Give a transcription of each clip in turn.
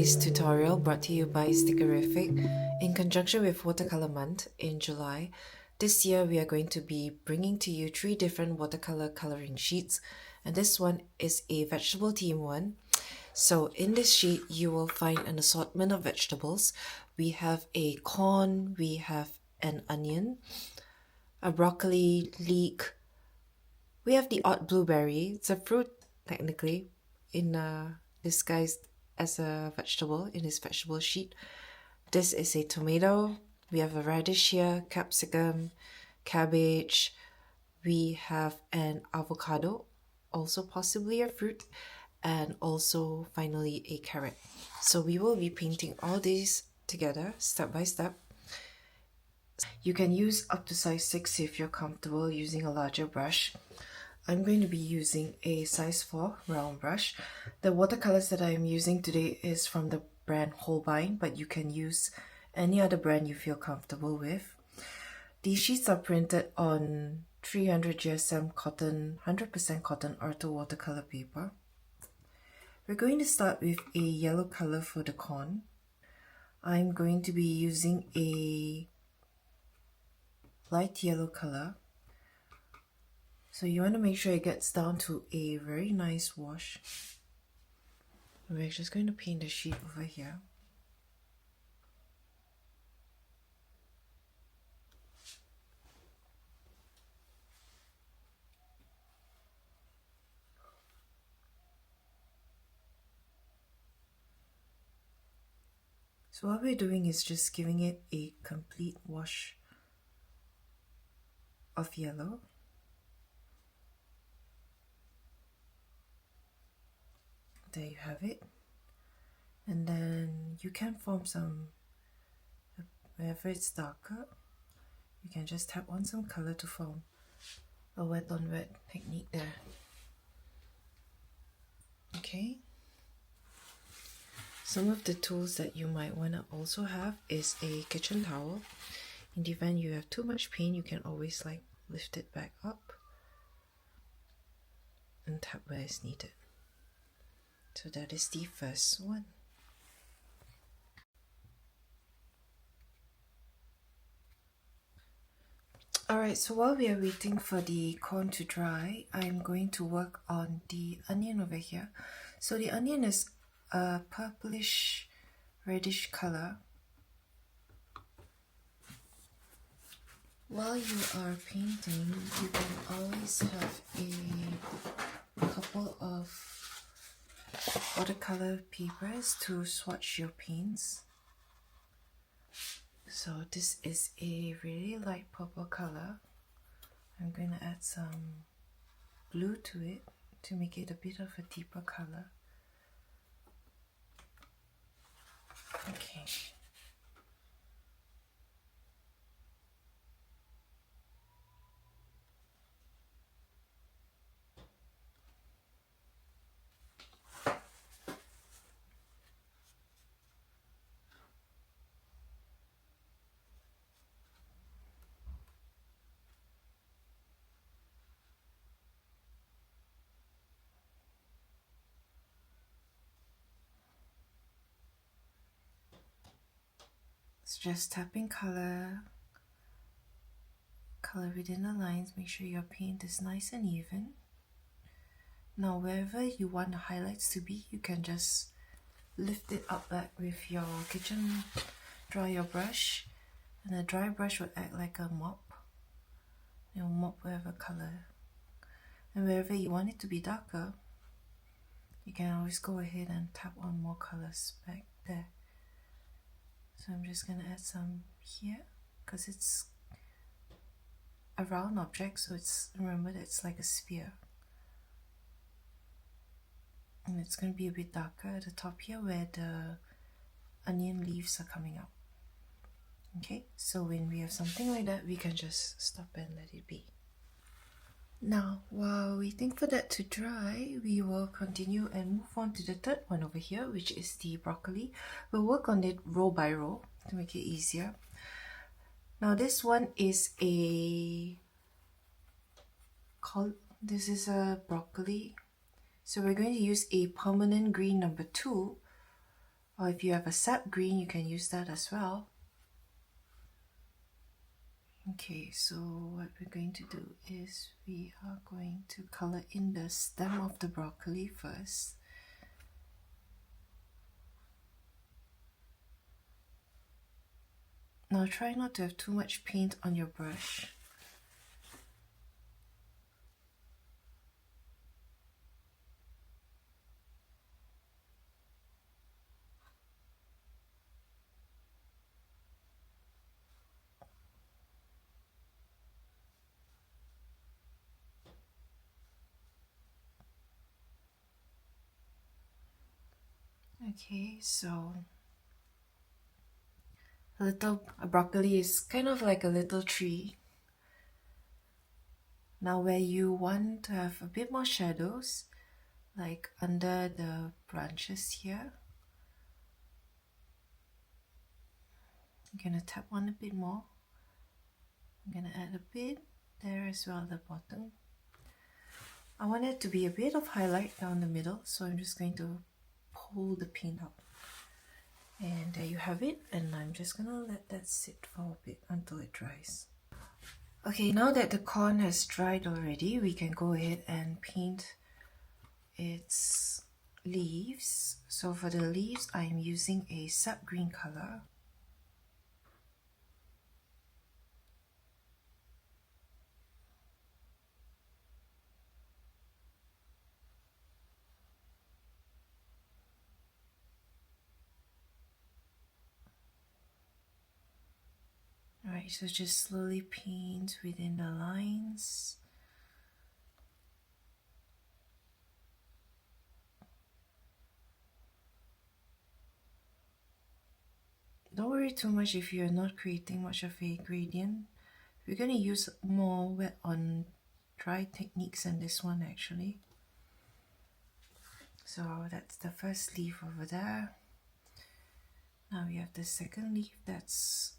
today's tutorial brought to you by Stickerific in conjunction with Watercolor Month in July. This year we are going to be bringing to you 3 different watercolor coloring sheets, and this one is a vegetable theme one. So in this sheet you will find an assortment of vegetables. We have a corn, we have an onion, a broccoli, leek, we have the odd blueberry. It's a fruit technically in disguised as a vegetable in this vegetable sheet. This is a tomato. We have a radish here, capsicum, cabbage. We have an avocado, also possibly a fruit, and also finally a carrot. So we will be painting all these together step by step. You can use up to size 6 if you're comfortable using a larger brush. I'm going to be using a size 4 round brush. The watercolors that I am using today is from the brand Holbein, but you can use any other brand you feel comfortable with. These sheets are printed on 300 GSM cotton, 100% cotton Arthur watercolor paper. We're going to start with a yellow color for the corn. I'm going to be using a light yellow color. So you want to make sure it gets down to a very nice wash. We're just going to paint the sheet over here. So what we're doing is just giving it a complete wash of yellow. There you have it. And then you can form some, wherever it's darker, you can just tap on some color to form a wet on wet technique there. Okay. Some of the tools that you might want to also have is a kitchen towel. In the event you have too much paint, you can always like lift it back up and tap where it's needed. So that is the first one. Alright, so while we are waiting for the corn to dry, I'm going to work on the onion over here. So the onion is a purplish reddish color. While you are painting, you can always have a couple of watercolor papers to swatch your paints. So this is a really light purple color. I'm going to add some blue to it to make it a bit of a deeper color. Okay. It's just tapping color within the lines. Make sure your paint is nice and even. Now wherever you want the highlights to be, you can just lift it up back with your kitchen dryer brush, and a dry brush will act like a mop. It will mop wherever color, and wherever you want it to be darker, you can always go ahead and tap on more colors back there. So I'm just going to add some here because it's a round object, so it's, remember that it's like a sphere. And it's going to be a bit darker at the top here where the onion leaves are coming out. Okay, so when we have something like that, we can just stop and let it be. Now, while waiting for that to dry, we will continue and move on to the third one over here, which is the broccoli. We'll work on it row by row to make it easier. Now this one is a broccoli. So we're going to use a permanent green number 2 Or if you have a sap green, you can use that as well. Okay, so what we're going to do is we are going to color in the stem of the broccoli first. Now try not to have too much paint on your brush. Okay, so a broccoli is kind of like a little tree. Now where you want to have a bit more shadows, like under the branches here, I'm gonna tap on a bit more. I'm gonna add a bit there as well at the bottom. I want it to be a bit of highlight down the middle, so I'm just going to pull the paint out. And there you have it, and I'm just gonna let that sit for a bit until it dries. Okay, now that the corn has dried already, we can go ahead and paint its leaves. So for the leaves, I'm using a sap green color. Alright, so just slowly paint within the lines. Don't worry too much if you're not creating much of a gradient. We're going to use more wet on dry techniques than this one actually. So that's the first leaf over there. Now we have the second leaf that's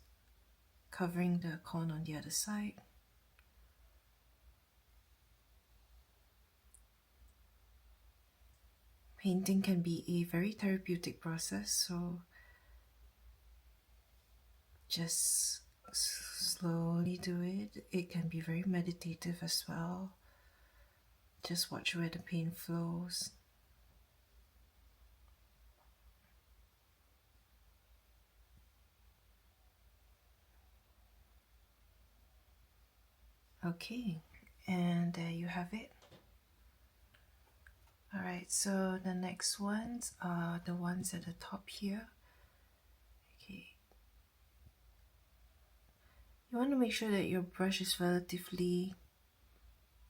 covering the corn on the other side. Painting can be a very therapeutic process, so just slowly do it. It can be very meditative as well. Just watch where the paint flows. Okay, and there you have it. Alright, so the next ones are the ones at the top here. Okay. You want to make sure that your brush is relatively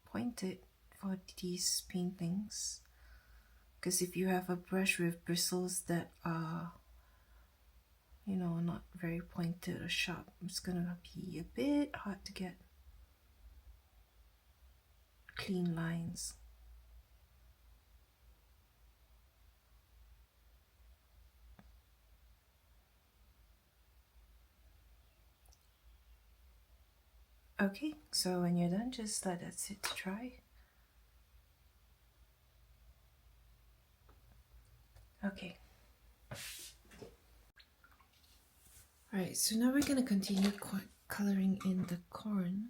pointed for these paintings. Because if you have a brush with bristles that are, you know, not very pointed or sharp, it's gonna be a bit hard to get clean lines. Okay, so when you're done, just let that sit to dry. Okay. Alright, so now we're gonna continue coloring in the corn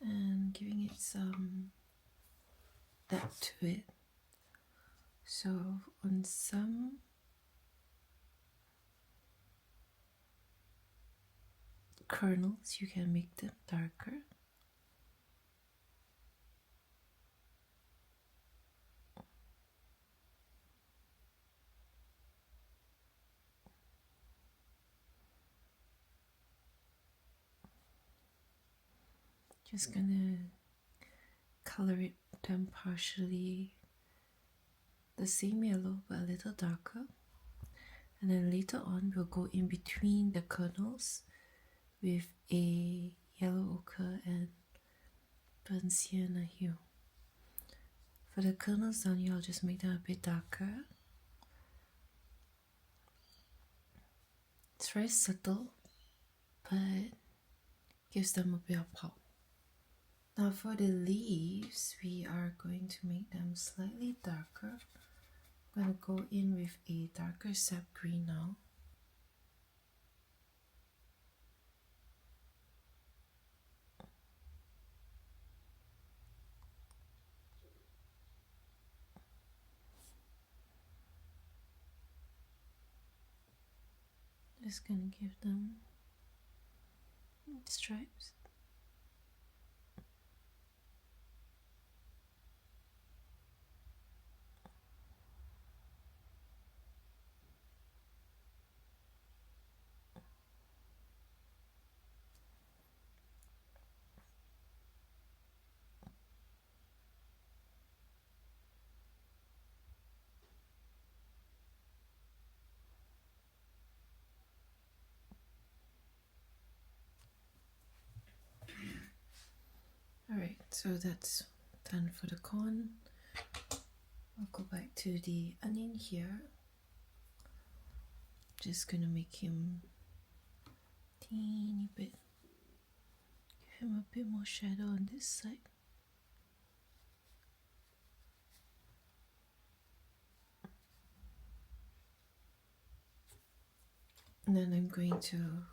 and giving it some depth to it. So on some kernels, you can make them darker. Just gonna color it them partially the same yellow but a little darker, and then later on we'll go in between the kernels with a yellow ochre and burnt sienna hue. For the kernels down here, I'll just make them a bit darker. It's very subtle, but gives them a bit of pop. Now for the leaves, we are going to make them slightly darker I'm gonna go in with a darker sap green now. Just gonna give them stripes. Alright, so that's done for the corn. I'll go back to the onion here. Just gonna make him teeny bit, give him a bit more shadow on this side. And then I'm going to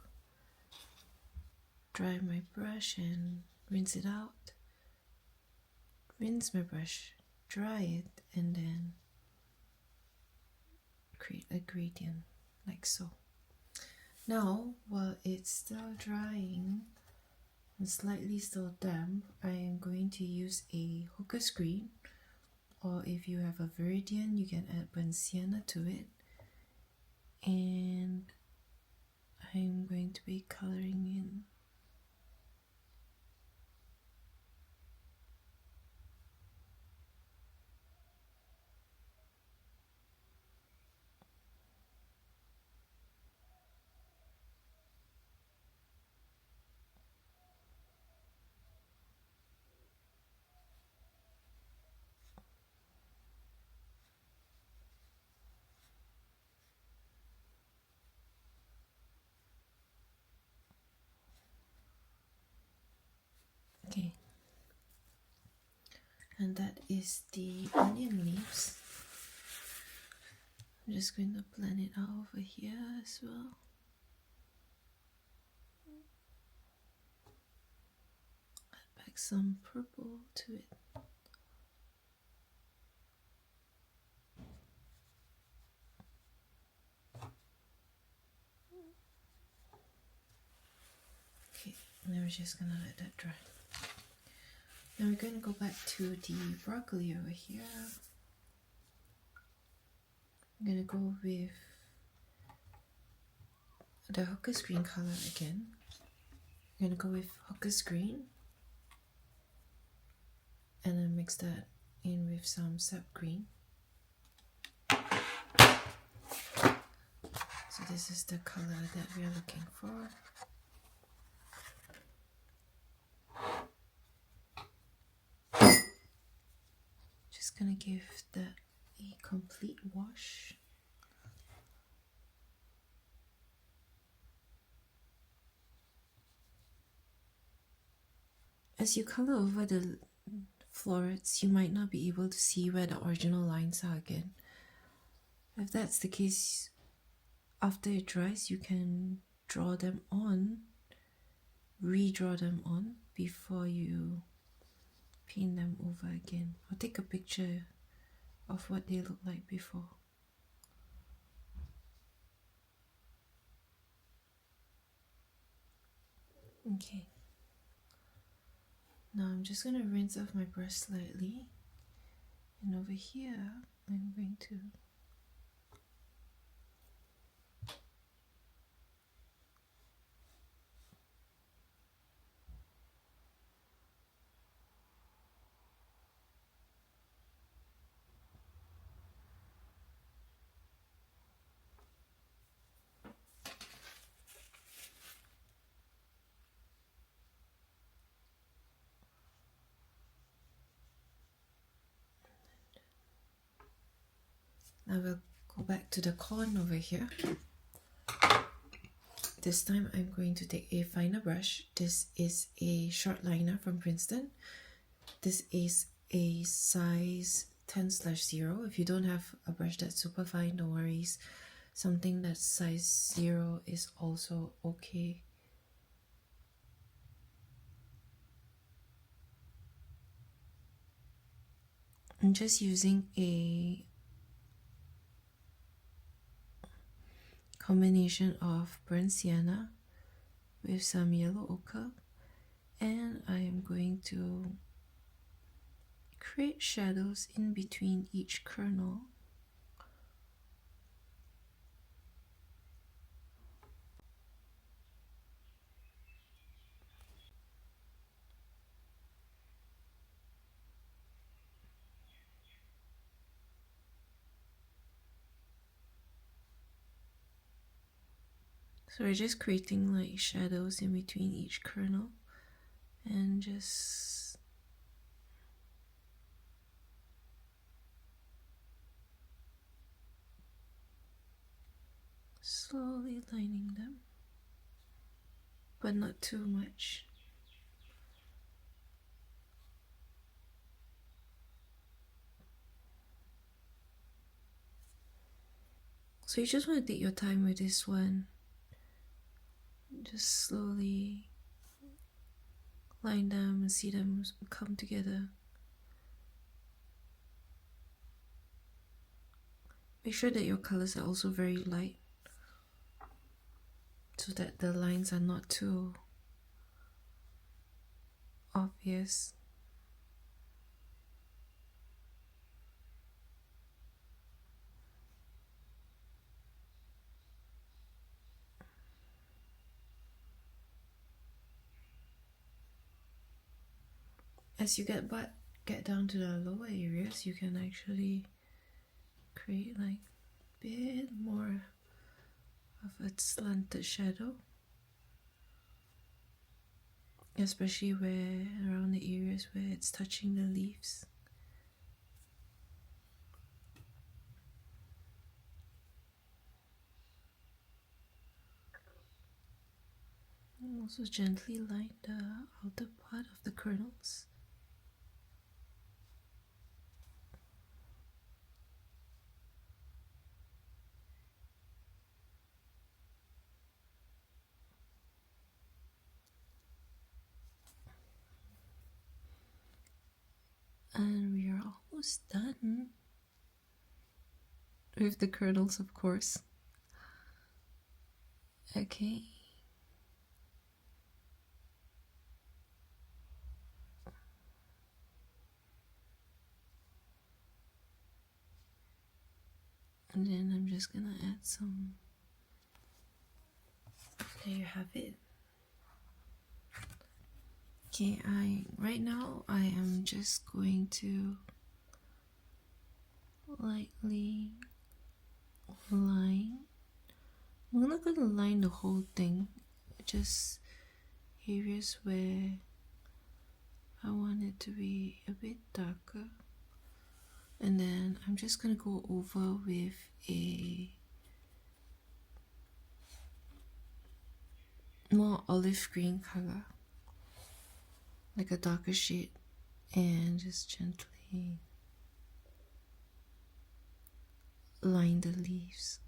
dry my brush and rinse it out. Rinse my brush, dry it, and then create a gradient like so. Now, while it's still drying and slightly still damp, I am going to use a hooker screen, or if you have a Viridian, you can add burnt sienna to it. And I'm going to be coloring in. Okay, and that is the onion leaves. I'm just going to blend it out over here as well. Add back some purple to it. Okay, and then we're just gonna let that dry. Now we're going to go back to the broccoli over here. I'm going to go with the hooker's green color again. I'm going to go with hooker's green and then mix that in with some sap green. So this is the color that we are looking for. Just gonna give that a complete wash. As you color over the florets, you might not be able to see where the original lines are again. If that's the case, after it dries, you can draw them on, redraw them on before you paint them over again. I'll take a picture of what they look like before. Okay. Now I'm just going to rinse off my brush slightly, and over here I'm going to now we'll go back to the corn over here. This time I'm going to take a finer brush. This is a short liner from Princeton. This is a size 10/0. If you don't have a brush that's super fine, no worries. Something that's size 0 is also okay. I'm just using a combination of burnt sienna with some yellow ochre, and I am going to create shadows in between each kernel. So we're just creating like shadows in between each kernel and just slowly lining them, but not too much. So you just want to take your time with this one. Just slowly line them and see them come together. Make sure that your colors are also very light so that the lines are not too obvious. As you get down to the lower areas, you can actually create like a bit more of a slanted shadow, especially where around the areas where it's touching the leaves. And also gently line the outer part of the kernels. And we are almost done with the kernels, of course. Okay. And then I'm just gonna add some. There you have it. Okay, right now I am just going to lightly line. I'm not gonna line the whole thing, just areas where I want it to be a bit darker. And then I'm just gonna go over with a more olive green color, like a darker shade, and just gently line the leaves.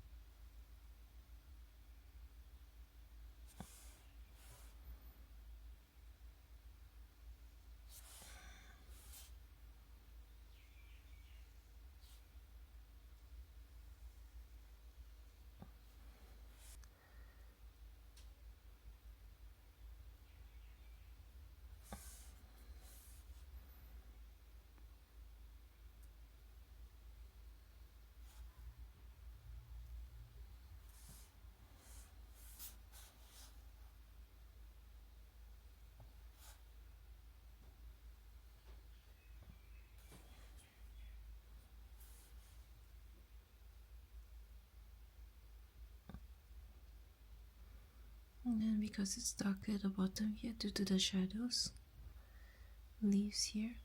And then because it's darker at the bottom here due to the shadows, leaves here.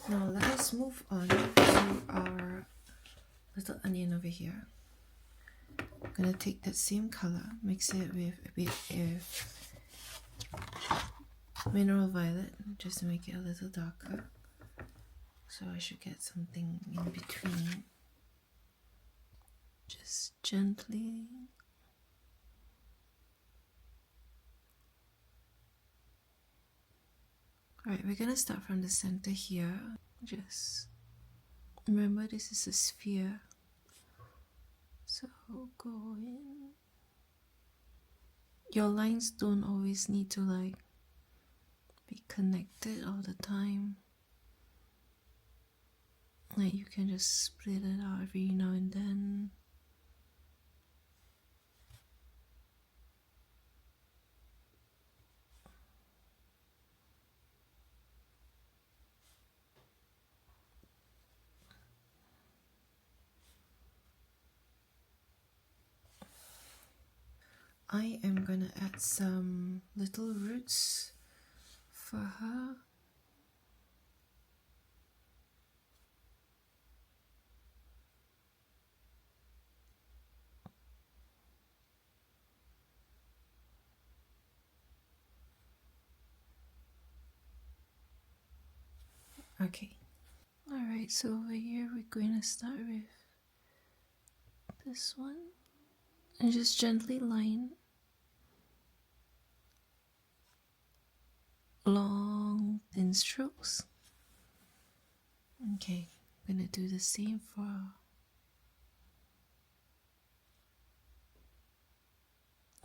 Now let us move on to our little onion over here. I'm gonna take that same color, mix it with a bit of mineral violet just to make it a little darker. So I should get something in between. Just gently. Alright, we're gonna start from the center here. Just remember this is a sphere. So go in. Your lines don't always need to like be connected all the time. Like you can just split it out every now and then. I am gonna add some little roots for her. Okay. Alright, so over here we're going to start with this one and just gently line long thin strokes. Okay, I'm gonna do the same for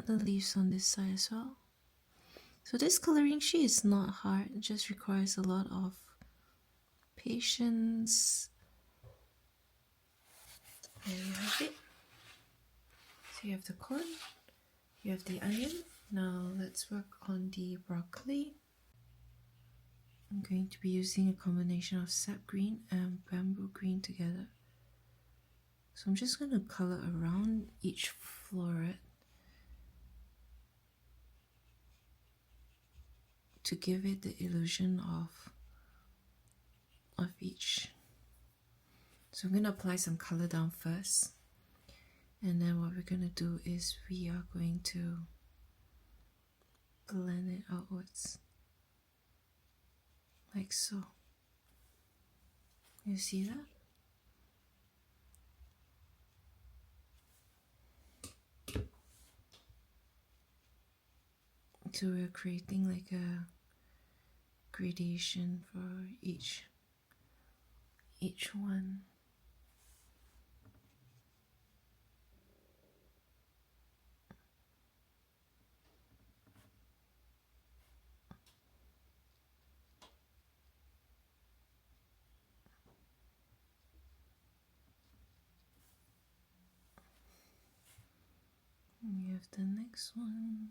the leaves on this side as well. So this coloring sheet is not hard, it just requires a lot of patience. There you have it. So you have the corn, you have the onion. Now let's work on the broccoli. I'm going to be using a combination of sap green and bamboo green together. So I'm just going to color around each floret to give it the illusion of each. So I'm going to apply some color down first, and then what we're going to do is we are going to blend it outwards like so. You see that? So we're creating like a gradation for each one. And we have the next one.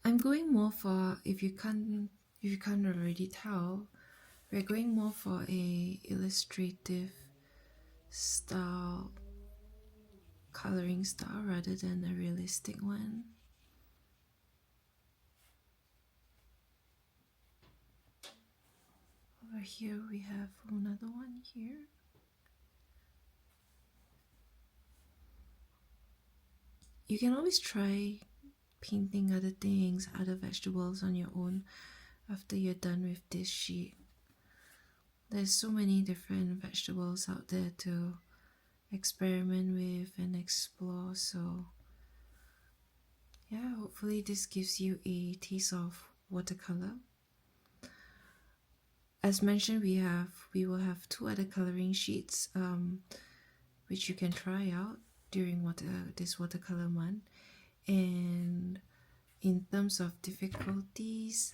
I'm going more for, if you can't already tell, we're going more for a illustrative style, coloring style rather than a realistic one. Over here we have another one here. You can always try painting other things, other vegetables on your own after you're done with this sheet. There's so many different vegetables out there to experiment with and explore, so yeah, hopefully this gives you a taste of watercolor. As mentioned, we will have 2 other coloring sheets which you can try out during this watercolor month. And in terms of difficulties,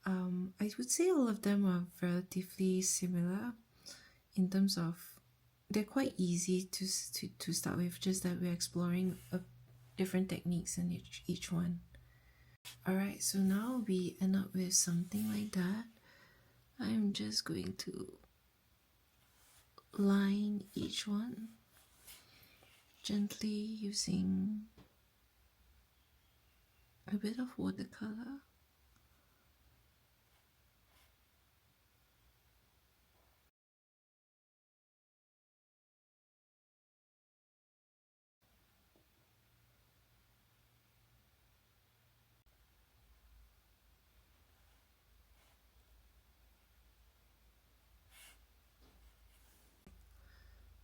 I would say all of them are relatively similar in terms of they're quite easy to start with, just that we're exploring different techniques in each one. Alright, so now we end up with something like that. I'm just going to line each one gently using a bit of watercolor.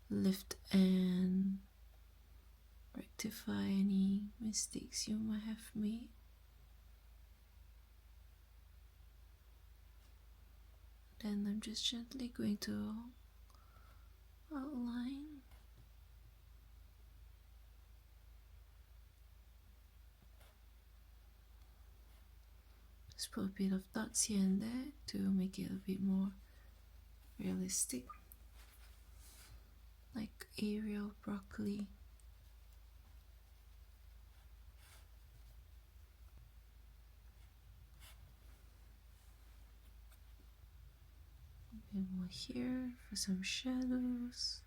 lift and rectify any mistakes you might have made. Then I'm just gently going to outline. Just put a bit of dots here and there to make it a bit more realistic, like aerial broccoli. A bit more here for some shadows.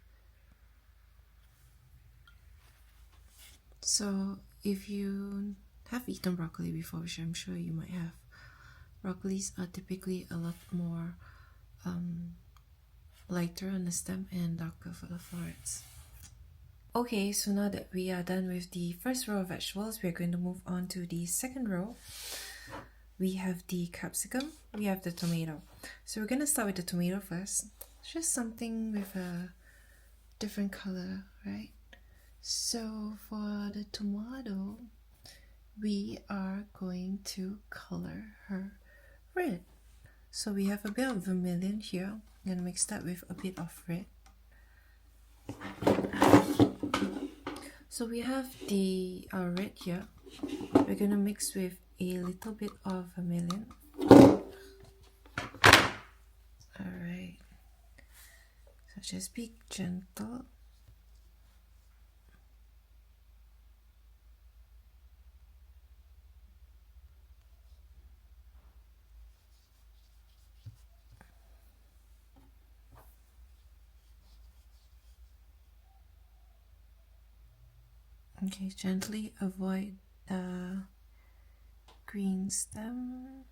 So if you have eaten broccoli before, which I'm sure you might have, broccolis are typically a lot more lighter on the stem and darker for the florets. Okay, so now that we are done with the first row of vegetables, we're going to move on to the second row. We have the capsicum, we have the tomato. So we're going to start with the tomato first. It's just something with a different color, right? So for the tomato, we are going to color her red. So we have a bit of vermilion here. I'm going to mix that with a bit of red. So we have the red here. We're going to mix with a little bit of vermilion. Alright. So just be gentle. Okay, gently avoid the green stem.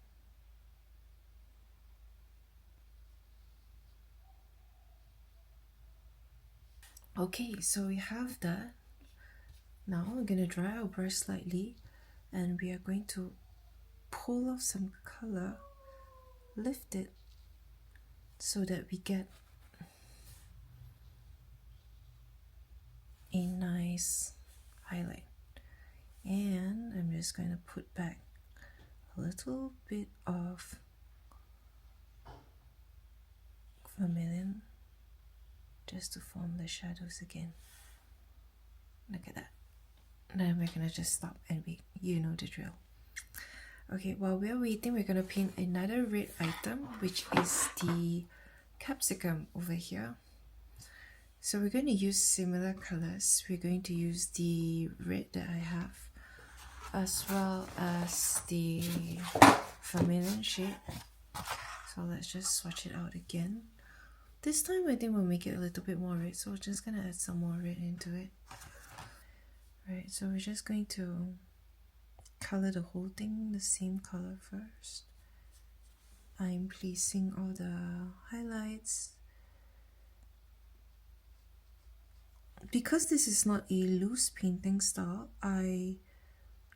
Okay, so we have that. Now we're going to dry our brush slightly and we are going to pull off some color, lift it so that we get a nice highlight. And I'm just going to put back a little bit of vermilion just to form the shadows again. Look at that. Then we're gonna just stop and wait. You know the drill. Okay, while we're waiting, we're gonna paint another red item, which is the capsicum over here. So we're going to use similar colors. We're going to use the red that I have, as well as the vermilion shade. So let's just swatch it out again. This time I think we'll make it a little bit more red, so we're just gonna add some more red into it. Right, so we're just going to color the whole thing the same color first. I'm placing all the highlights. Because this is not a loose painting style, I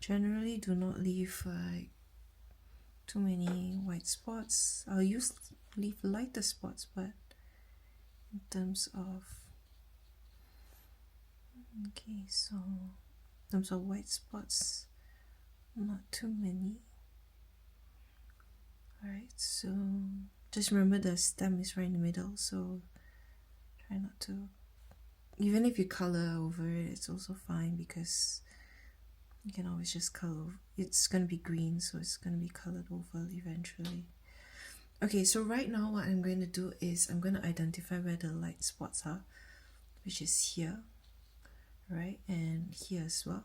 generally do not leave too many white spots. I'll leave lighter spots, but in terms of in terms of white spots, not too many. Alright, so just remember the stem is right in the middle, so try not to, even if you color over it, it's also fine because you can always just color. It's going to be green, so it's going to be colored over eventually. Okay, so right now what I'm going to do is I'm going to identify where the light spots are, which is here, right, and here as well.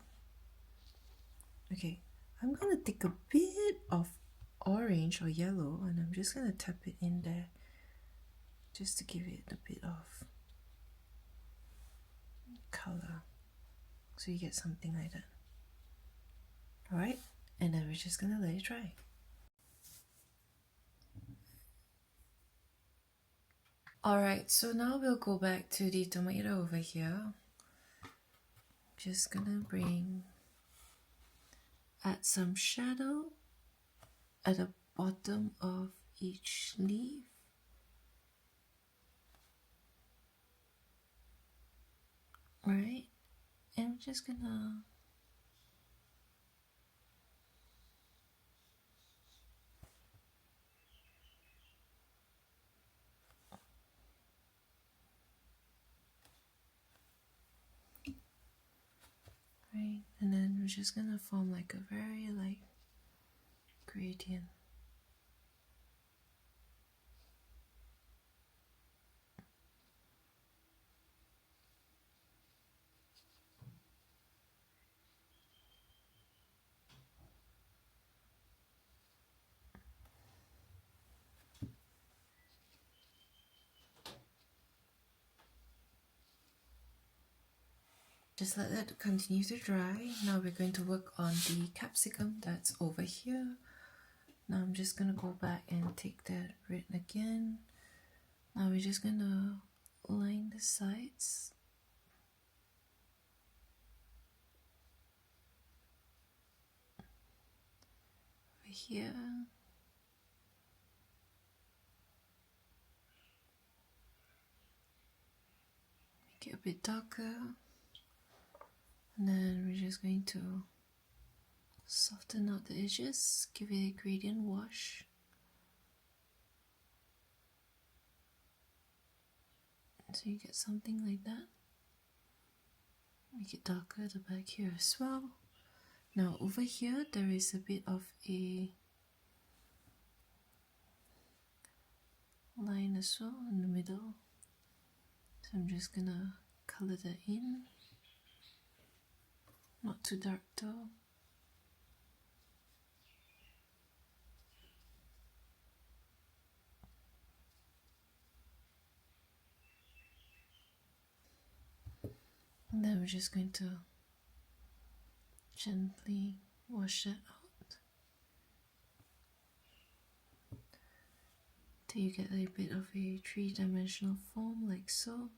Okay, I'm going to take a bit of orange or yellow and I'm just going to tap it in there just to give it a bit of color, so you get something like that. Alright, and then we're just gonna let it dry. Alright, so now we'll go back to the tomato over here. Just gonna add some shadow at the bottom of each leaf. Right? And I'm just gonna right, and then we're just gonna form like a very light gradient. Just let that continue to dry. Now we're going to work on the capsicum that's over here. Now I'm just gonna go back and take that red again. Now we're just gonna line the sides. Over here. Make it a bit darker. And then we're just going to soften out the edges, give it a gradient wash. So you get something like that. Make it darker at the back here as well. Now over here there is a bit of a line as well in the middle. So I'm just gonna color that in. Not too dark though. And then we're just going to gently wash that out till you get a bit of a three-dimensional form like so.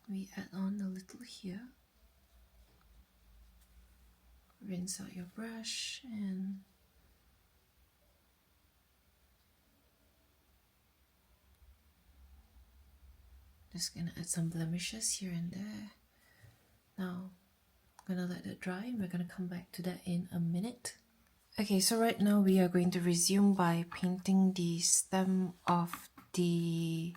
We add on a little here. Rinse out your brush and just gonna add some blemishes here and there. Now I'm gonna let it dry and we're gonna come back to that in a minute. Okay, so right now we are going to resume by painting the stem of the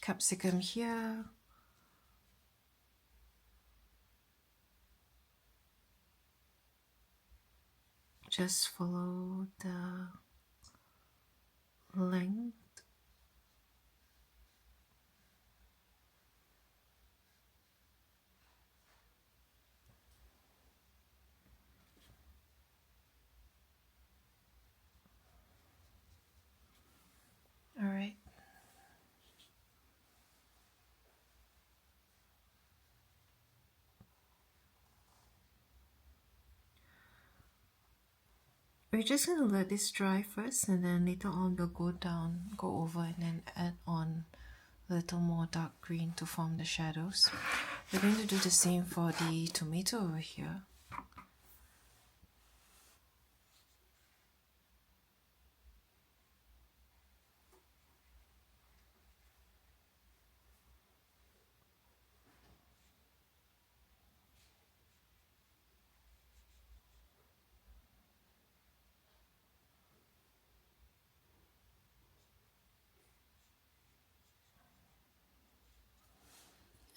capsicum here. Just follow the length. All right. We're just gonna let this dry first, and then later on we'll go over and then add on a little more dark green to form the shadows. We're going to do the same for the tomato over here.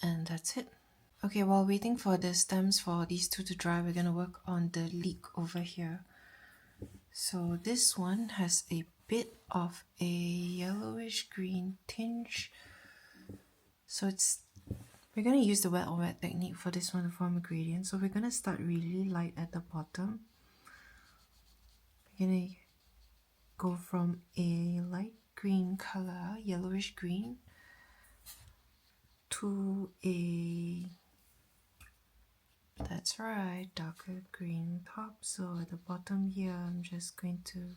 And that's it. Okay, while waiting for the stems for these two to dry, we're gonna work on the leek over here. So this one has a bit of a yellowish green tinge. So we're gonna use the wet on wet technique for this one to form a gradient. So we're gonna start really light at the bottom. We're gonna go from a light green color, yellowish green, to a, that's right, darker green top. So at the bottom here I'm just going to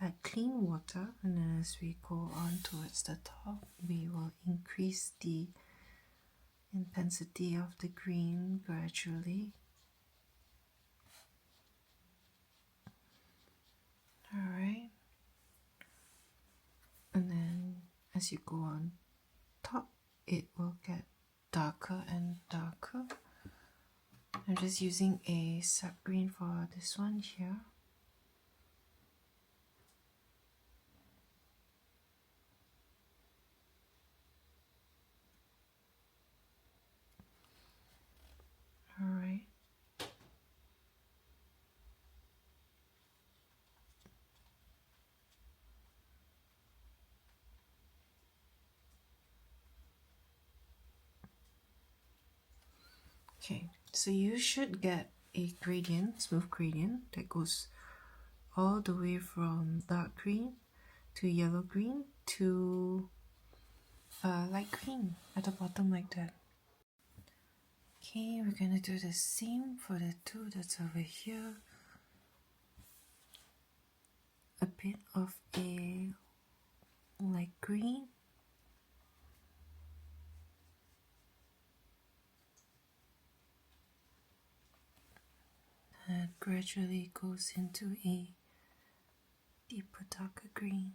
add clean water, and then as we go on towards the top, we will increase the intensity of the green gradually. Alright, and then as you go on top, it will get darker and darker. I'm just using a sap green for this one here. Alright. Okay, so you should get a gradient, smooth gradient that goes all the way from dark green to yellow green to light green at the bottom like that. Okay, we're gonna do the same for the two that's over here. A bit of a light green. And gradually goes into a deeper darker green.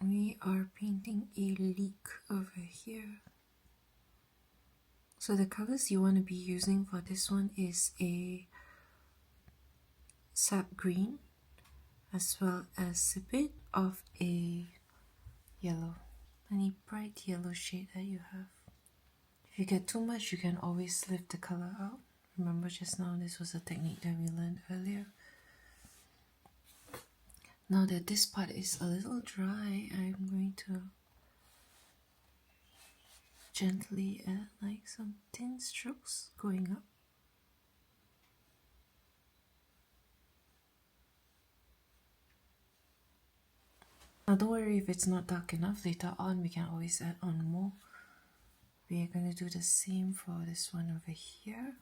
We are painting a leak over here. So the colors you want to be using for this one is a sap green as well as a bit of a yellow, any bright yellow shade that you have. If you get too much, you can always lift the color out. Remember just now this was a technique that we learned earlier. Now that this part is a little dry, I'm going to gently add like some thin strokes going up. Now don't worry if it's not dark enough, later on we can always add on more. We are going to do the same for this one over here.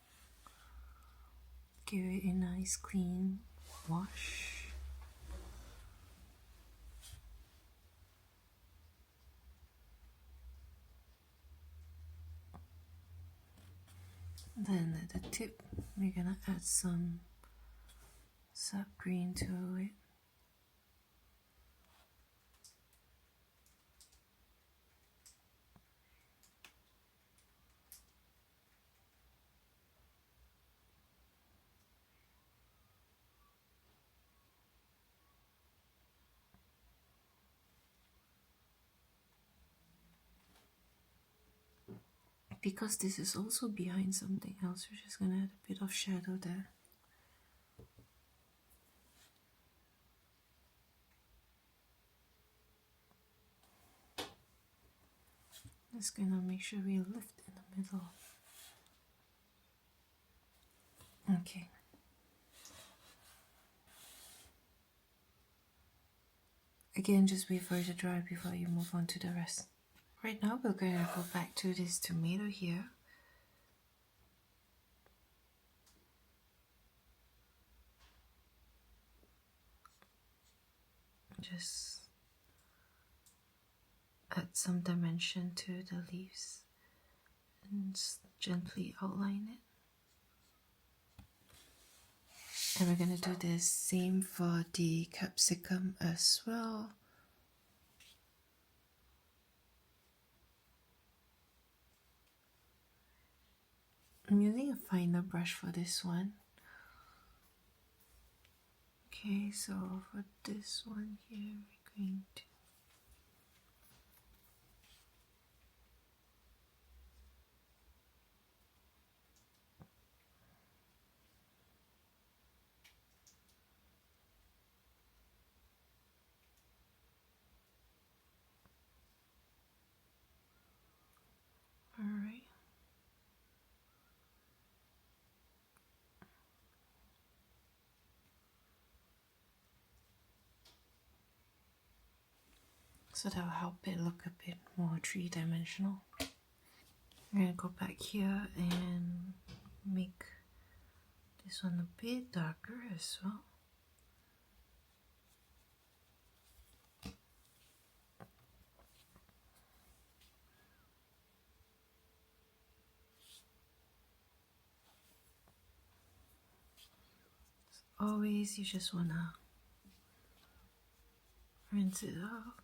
Give it a nice clean wash. Then at the tip, we're gonna add some sap green to it. Because this is also behind something else, we're just gonna add a bit of shadow there. Just gonna make sure we lift in the middle. Okay. Again, just wait for it to dry before you move on to the rest. Right now, we're going to go back to this tomato here. Just add some dimension to the leaves and gently outline it. And we're going to do the same for the capsicum as well. I'm using a finer brush for this one. Okay, so for this one here, we're going to alright. So that will help it look a bit more three-dimensional. I'm gonna go back here and make this one a bit darker as well. Always, you just wanna rinse it out,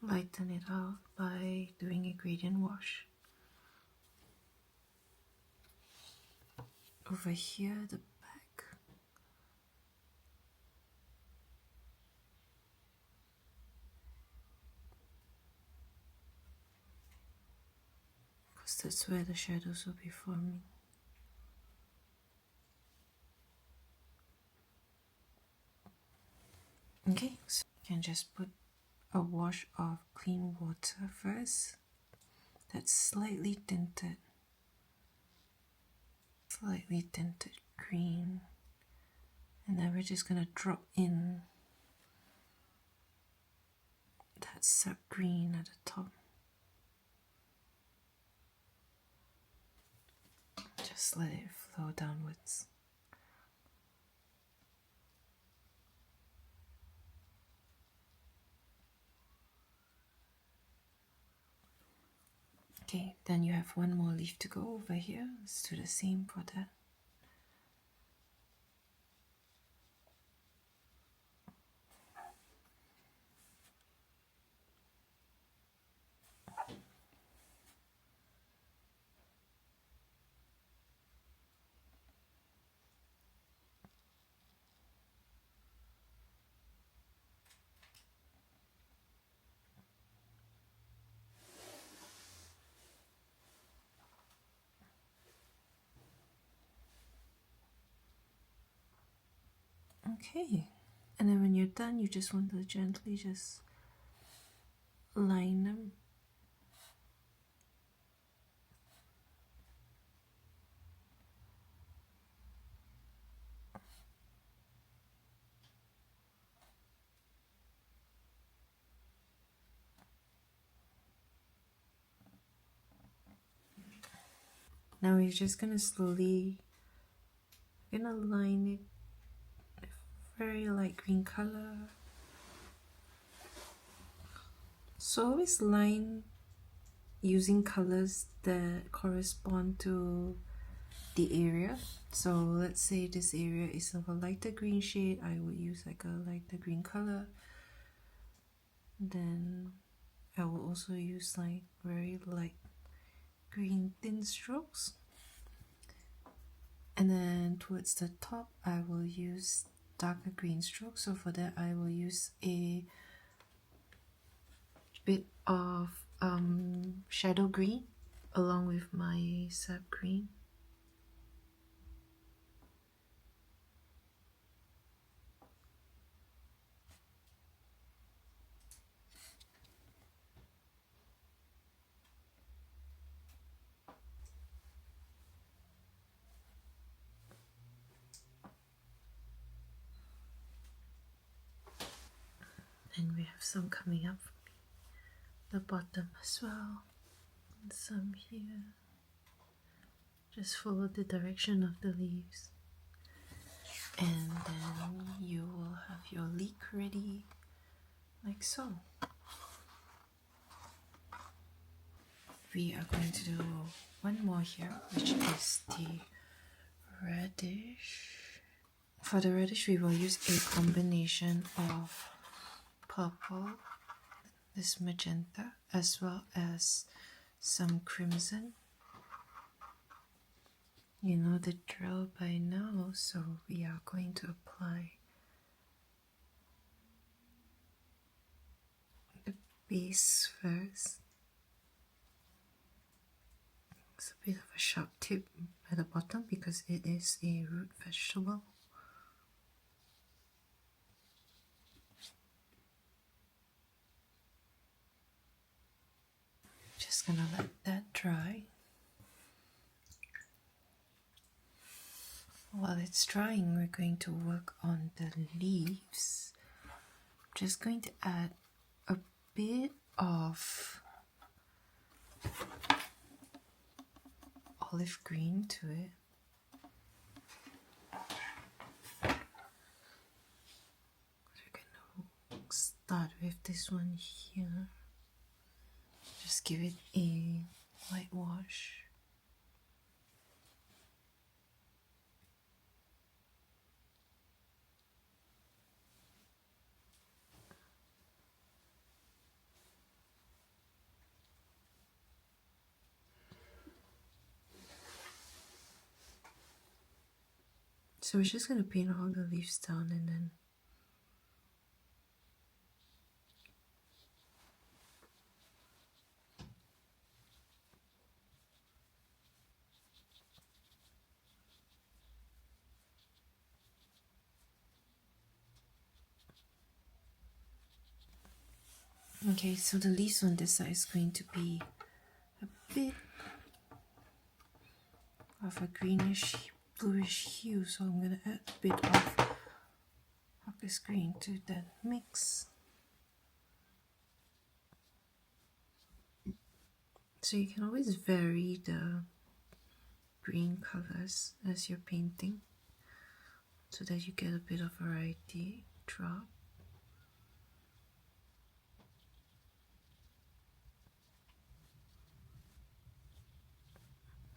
lighten it out by doing a gradient wash. Over here, the back. Because that's where the shadows will be forming. Okay, so you can just put a wash of clean water first. That's slightly tinted green. And then we're just gonna drop in that sap green at the top. Just let it flow downwards. Okay, then you have one more leaf to go over here. Let's do the same for that. Okay, and then when you're done, you just want to gently just line them. Now we're just gonna slowly line it with very light green color. So always line using colors that correspond to the area. So let's say this area is of a lighter green shade, I would use like a lighter green color. Then I will also use like very light green thin strokes. And then towards the top I will use darker green strokes. So for that I will use a bit of shadow green along with my sap green. And we have some coming up from the bottom as well, and some here. Just follow the direction of the leaves, and then you will have your leek ready, like so. We are going to do one more here, which is the radish. For the radish, we will use a combination of purple, this magenta, as well as some crimson. You know the drill by now, so we are going to apply the base first. It's a bit of a sharp tip at the bottom because it is a root vegetable. Just gonna let that dry. While it's drying, we're going to work on the leaves. I'm just going to add a bit of olive green to it. We're gonna start with this one here. Just give it a whitewash. So we're just going to paint all the leaves down and then okay, so the leaves on this side is going to be a bit of a greenish bluish hue, so I'm going to add a bit of this green to that mix. So you can always vary the green colors as you're painting so that you get a bit of variety throughout.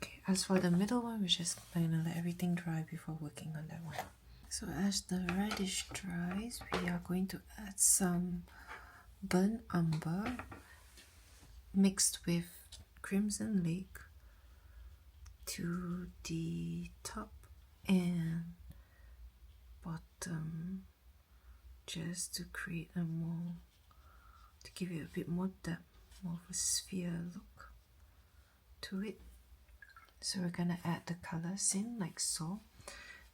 Okay, as for the middle one, we're just going to let everything dry before working on that one. So as the reddish dries, we are going to add some burnt umber mixed with crimson lake to the top and bottom, just to create a more, to give it a bit more depth, more of a sphere look to it. So we're gonna add the colors in like so.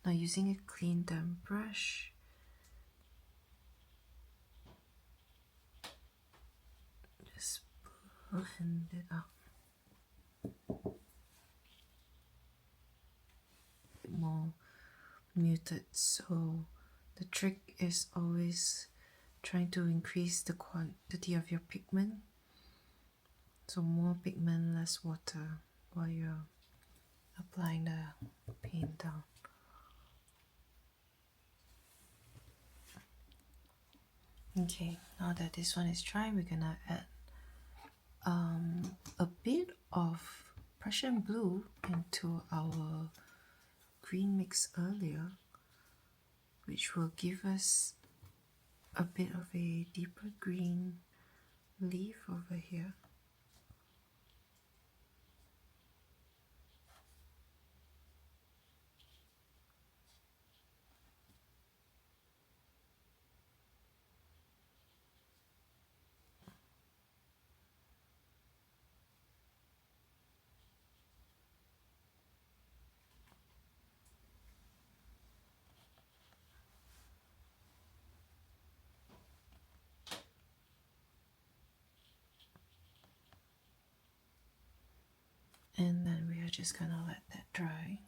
Now using a clean damp brush, just blend it out. A bit more muted, so the trick is always trying to increase the quantity of your pigment. So more pigment, less water while you're applying the paint down. Okay, now that this one is dry, we're gonna add a bit of Prussian blue into our green mix earlier, which will give us a bit of a deeper green leaf over here. And then we are just gonna let that dry.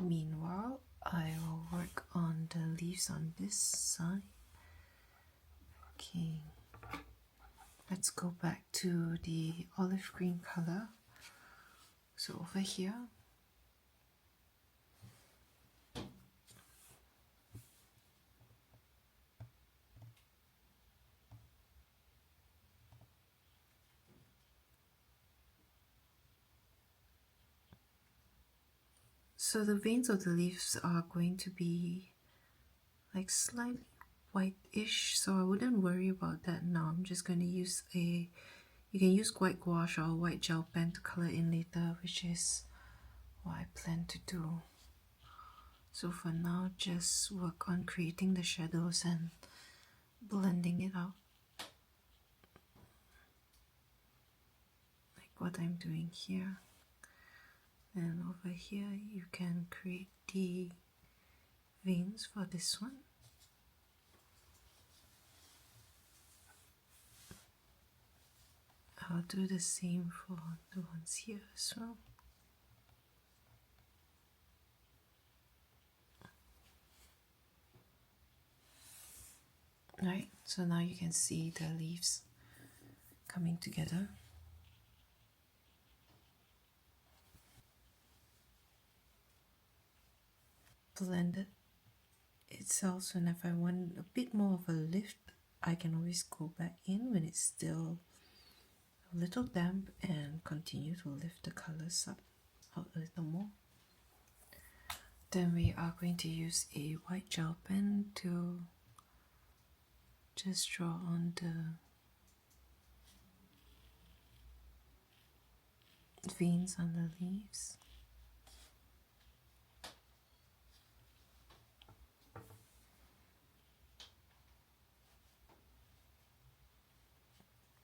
Meanwhile, I will work on the leaves on this side. Okay, let's go back to the olive green color. So over here, so the veins of the leaves are going to be like slightly whitish, so I wouldn't worry about that now. I'm just going to use you can use white gouache or white gel pen to color in later, which is what I plan to do. So for now, just work on creating the shadows and blending it out, like what I'm doing here. And over here, you can create the veins for this one. I'll do the same for the ones here as well. Right, so now you can see the leaves coming together. blended itself. So if I want a bit more of a lift, I can always go back in when it's still a little damp and continue to lift the colors up out a little more. Then we are going to use a white gel pen to just draw on the veins on the leaves.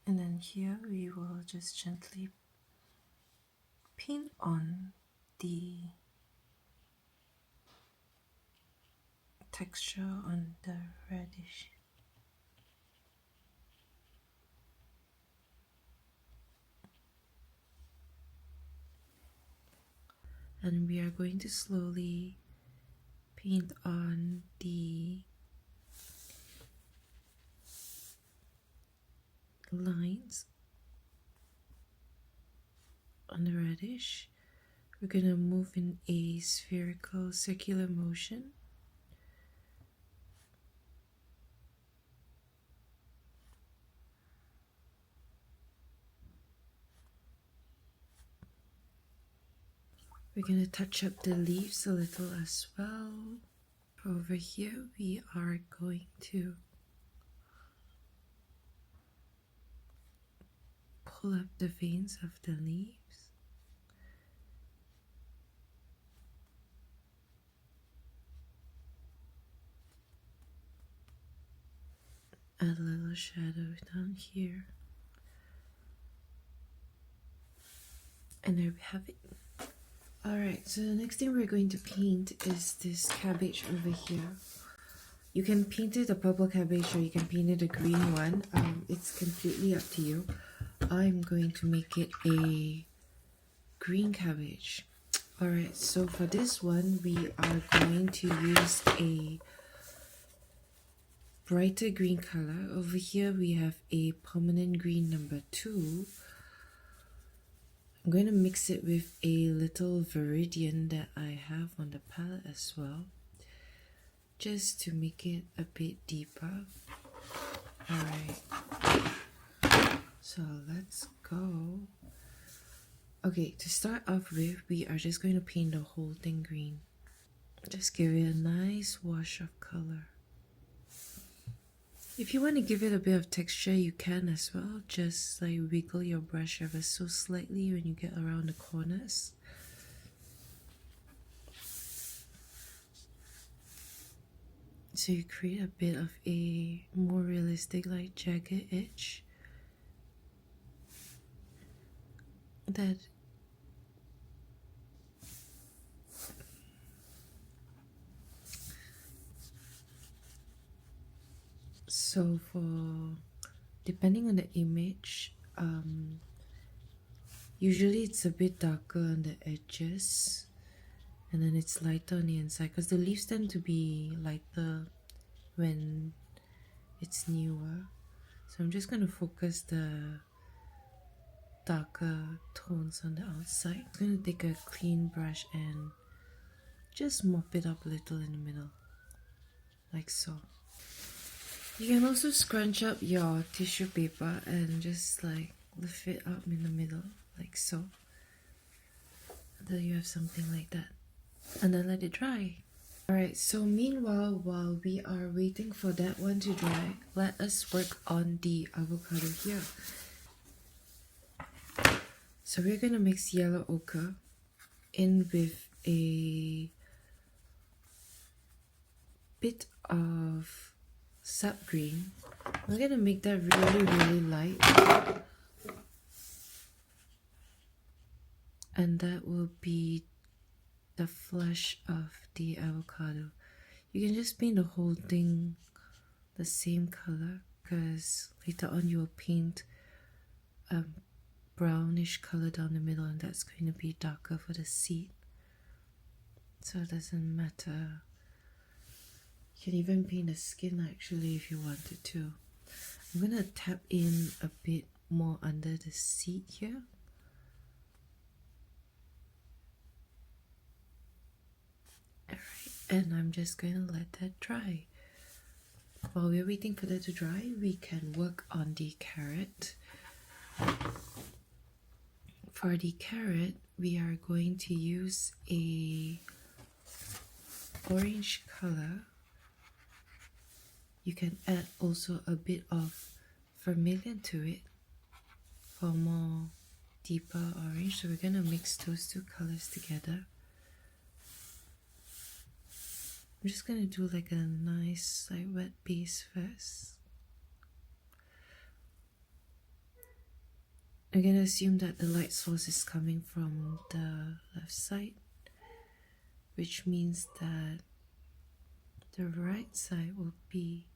And then here we will just gently paint on the texture on the reddish. And we are going to slowly paint on the lines on the reddish. We're going to move in a spherical circular motion. We're going to touch up the leaves a little as well. Over here we are going to pull up the veins of the leaves. Add a little shadow down here. And there we have it. Alright, so the next thing we're going to paint is this cabbage over here. You can paint it a purple cabbage or you can paint it a green one. It's completely up to you. I'm going to make it a green cabbage. Alright, so for this one we are going to use a brighter green color. Over here we have a permanent green number 2. I'm going to mix it with a little viridian that I have on the palette as well, just to make it a bit deeper. Alright, so let's go. Okay, to start off with, we are just going to paint the whole thing green. Just give it a nice wash of color. If you want to give it a bit of texture, you can as well. Just like wiggle your brush ever so slightly when you get around the corners. So you create a bit of a more realistic, like jagged edge. That so for depending on the image, usually it's a bit darker on the edges and then it's lighter on the inside because the leaves tend to be lighter when it's newer. So I'm just going to focus the darker tones on the outside. I'm going to take a clean brush and just mop it up a little in the middle, like so. You can also scrunch up your tissue paper and just like lift it up in the middle, like so. Until you have something like that. And then let it dry. Alright, so meanwhile, while we are waiting for that one to dry, let us work on the avocado here. So we're going to mix yellow ochre in with a bit of sap green. We're going to make that really light. And that will be the flesh of the avocado. You can just paint the whole thing the same color because later on you will paint a brownish color down the middle and that's going to be darker for the seed. So it doesn't matter. You can even paint the skin actually if you wanted to. I'm going to tap in a bit more under the seed here. Alright, And I'm just going to let that dry. While we're waiting for that to dry, we can work on the carrot. For the carrot, we are going to use a orange color. You can add also a bit of vermilion to it for more deeper orange. So we're going to mix those two colors together. I'm just going to do like a nice like wet base first. I'm going to assume that the light source is coming from the left side, which means that the right side will be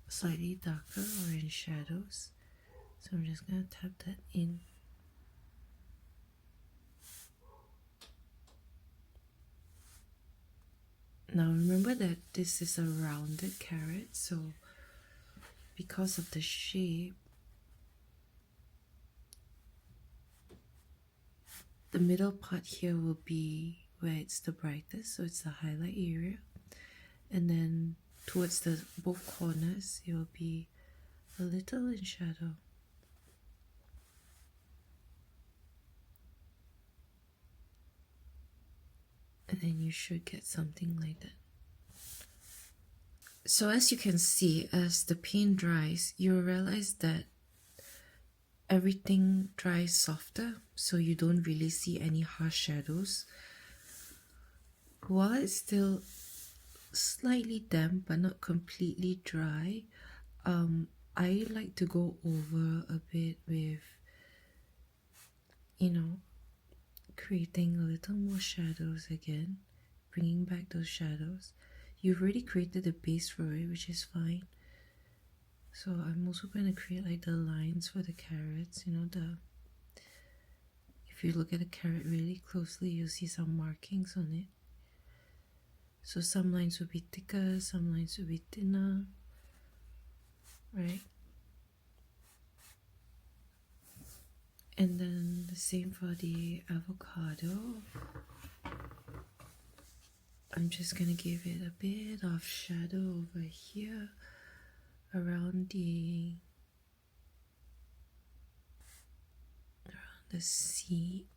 slightly darker or in shadows. So I'm just going to tap that in. Now remember that this is a rounded carrot, so because of the shape, the middle part here will be where it's the brightest, so it's the highlight area. And then towards the both corners, it will be a little in shadow. And then you should get something like that. So as you can see, as the paint dries, you'll realize that everything dries softer, so you don't really see any harsh shadows. While it's still slightly damp but not completely dry, I like to go over a bit with, creating a little more shadows again, bringing back those shadows. You've already created a base for it, which is fine. So I'm also going to create like the lines for the carrots, if you look at the carrot really closely, you'll see some markings on it. So some lines will be thicker, some lines will be thinner, right? And then the same for the avocado. I'm just gonna give it a bit of shadow over here around the seed.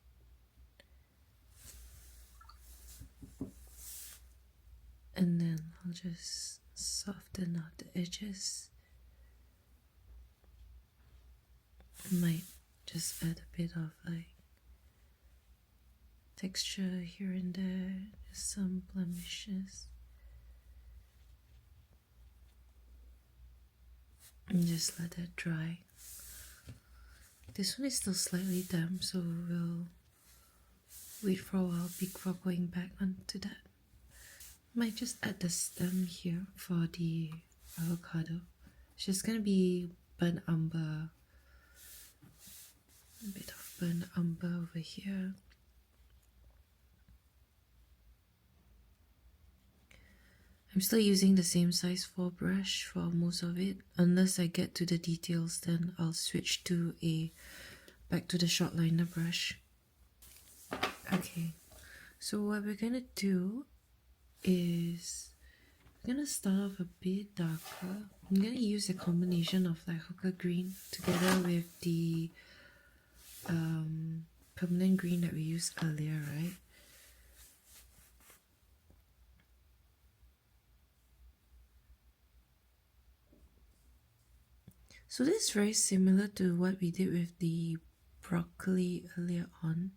And then I'll just soften out the edges. Might just add a bit of like texture here and there, just some blemishes. And just let that dry. This one is still slightly damp, so we'll wait for a while before going back onto that. Might just add the stem here for the avocado. It's just gonna be burnt umber, a bit of burnt umber over here. I'm still using the same size 4 brush for most of it. Unless I get to the details, then I'll switch to back to the short liner brush. Okay, so what we're gonna do is we're gonna start off a bit darker. I'm gonna use a combination of like hooker green together with the permanent green that we used earlier, right? So this is very similar to what we did with the broccoli earlier on.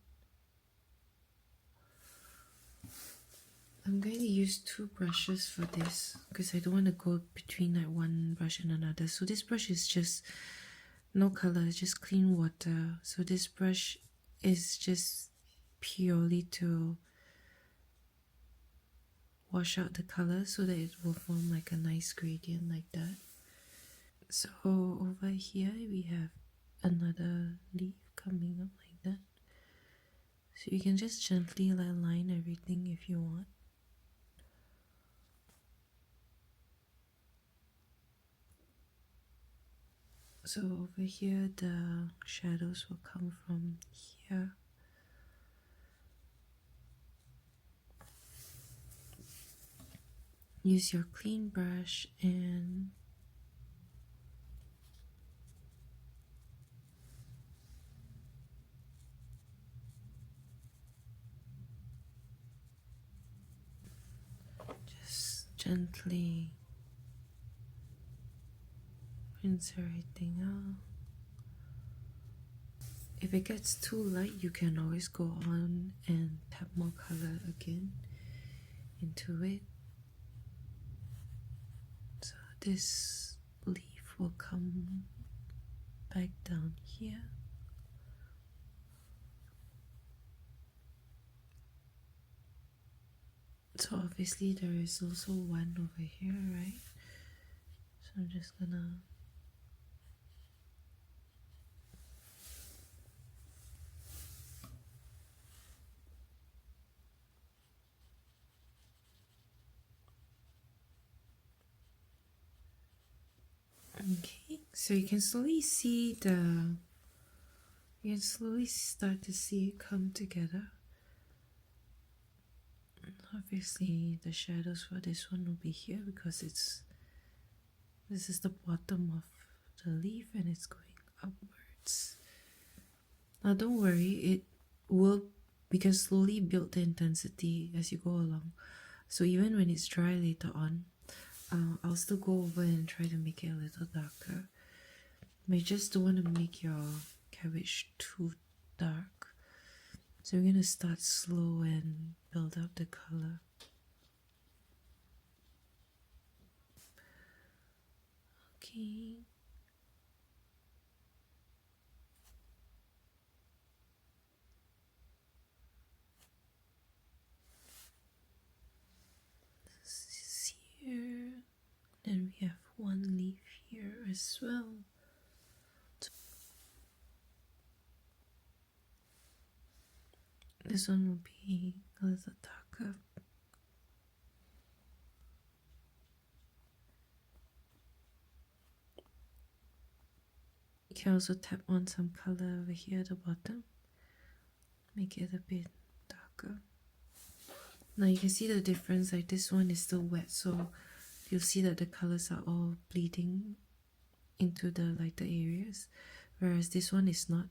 I'm going to use 2 brushes for this because I don't want to go between like one brush and another. So this brush is just no color, it's just clean water. So this brush is just purely to wash out the color so that it will form like a nice gradient like that. So over here we have another leaf coming up like that. So you can just gently line everything if you want. So over here the shadows will come from here. use your clean brush and just gently rinse everything out. If it gets too light, you can always go on and tap more color again into it. So this leaf will come back down here. So obviously there is also one over here, right? So I'm just gonna okay, so you can slowly see you can slowly start to see it come together. Obviously the shadows for this one will be here because this is the bottom of the leaf and it's going upwards. Now don't worry, it will, because slowly build the intensity as you go along. So even when it's dry later on, I'll still go over and try to make it a little darker. I just don't want to make your cabbage too dark. So we're going to start slow and build up the color. Okay. This is here. Then we have one leaf here as well. This one will be a little darker. You can also tap on some color over here at the bottom, make it a bit darker. Now you can see the difference, like this one is still wet, so you'll see that the colors are all bleeding into the lighter areas, whereas this one is not.